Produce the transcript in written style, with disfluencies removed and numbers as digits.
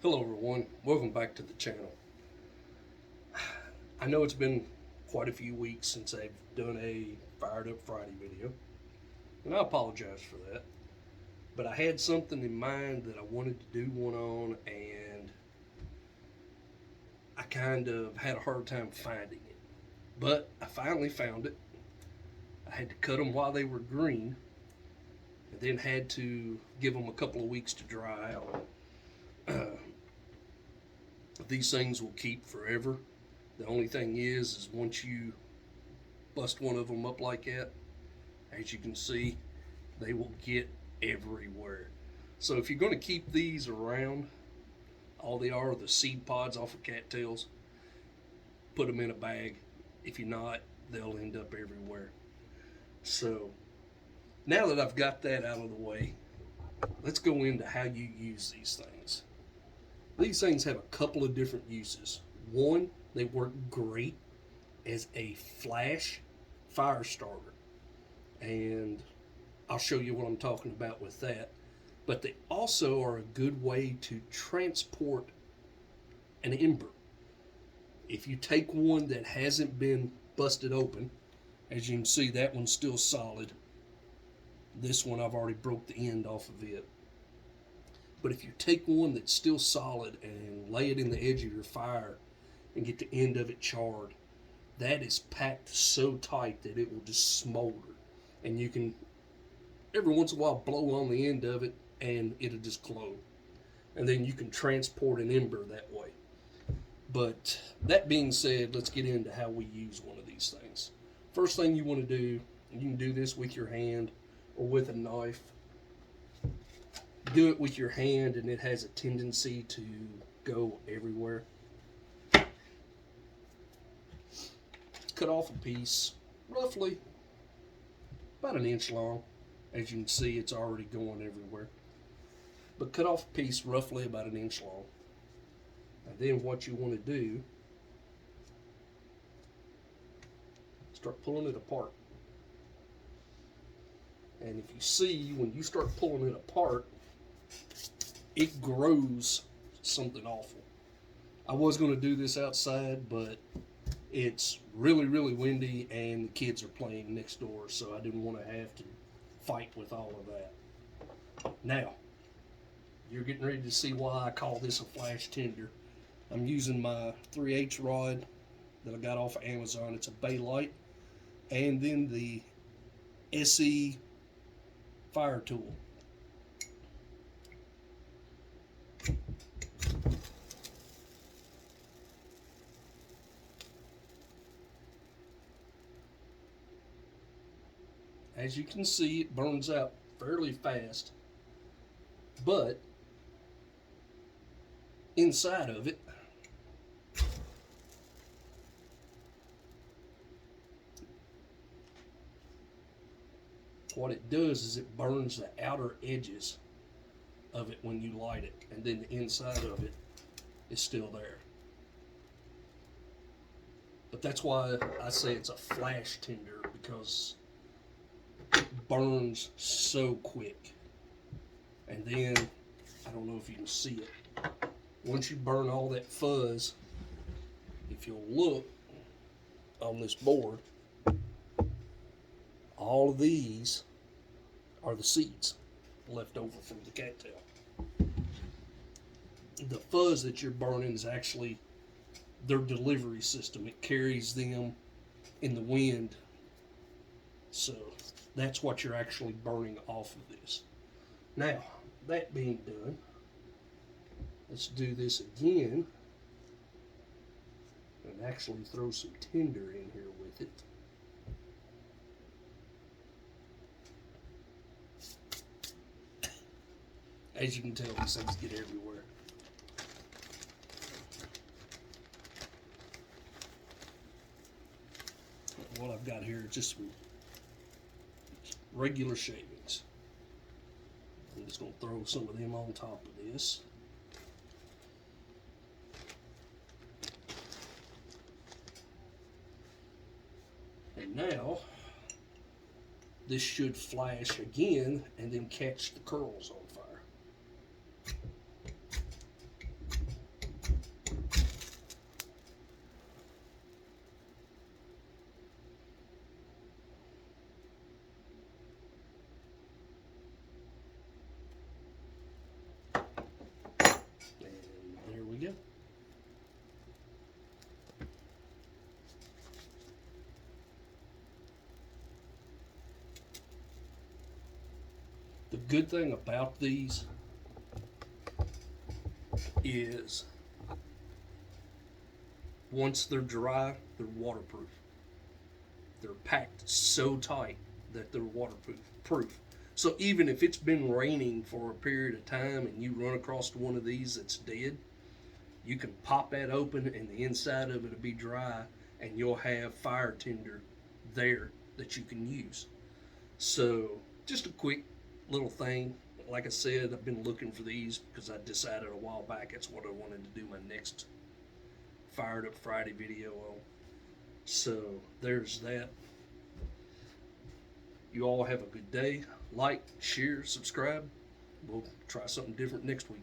Hello everyone, welcome back to the channel. I know it's been quite a few weeks since I've done a Fired Up Friday video, and I apologize for that. But I had something in mind that I wanted to do one on, and I kind of had a hard time finding it. But I finally found it. I had to cut them while they were green, and then had to give them a couple of weeks to dry out. These things will keep forever. The only thing is once you bust one of them up like that, as you can see, they will get everywhere. So if you're going to keep these around, all they are the seed pods off of cattails. Put them in a bag. If you're not, they'll end up everywhere. So now that I've got that out of the way, let's go into how you use these things. These things have a couple of different uses. One, they work great as a flash fire starter, and I'll show you what I'm talking about with that. But they also are a good way to transport an ember. If you take one that hasn't been busted open, as you can see, that one's still solid. This one I've already broke the end off of it. But if you take one that's still solid and lay it in the edge of your fire and get the end of it charred, that is packed so tight that it will just smolder. And you can, every once in a while, blow on the end of it and it'll just glow. And then you can transport an ember that way. But that being said, let's get into how we use one of these things. First thing you want to do, you can do this with your hand or with a knife. Do it with your hand and it has a tendency to go everywhere. Cut off a piece roughly about an inch long. As you can see, it's already going everywhere. But cut off a piece roughly about an inch long. And then what you want to do, start pulling it apart. And if you see, when you start pulling it apart, it grows something awful. I was going to do this outside, but it's really, really windy and the kids are playing next door, so I didn't want to have to fight with all of that. Now, you're getting ready to see why I call this a flash tinder. I'm using my 3/8 rod that I got off of Amazon. It's a Baylite, and then the SE fire tool. As you can see, it burns out fairly fast, but inside of it, what it does is it burns the outer edges of it when you light it, and then the inside of it is still there. But that's why I say it's a flash tinder, because it burns so quick. And then, I don't know if you can see it, once you burn all that fuzz, if you'll look on this board, all of these are the seeds left over from the cattail. The fuzz that you're burning is actually their delivery system. It carries them in the wind. So that's what you're actually burning off of this. Now, that being done, let's do this again and actually throw some tinder in here with it. As you can tell, these things get everywhere. What I've got here is just some regular shavings. I'm just going to throw some of them on top of this. And now, this should flash again and then catch the curls on fire. good thing about these is once they're dry, they're waterproof. They're packed so tight that they're waterproof. So even if it's been raining for a period of time and you run across one of these that's dead, you can pop that open and the inside of it will be dry, and you'll have fire tinder there that you can use. So just a quick little thing. Like I said, I've been looking for these because I decided a while back that's what I wanted to do my next Fired Up Friday video on. So there's that. You all have a good day. Like, share, subscribe. We'll try something different next week.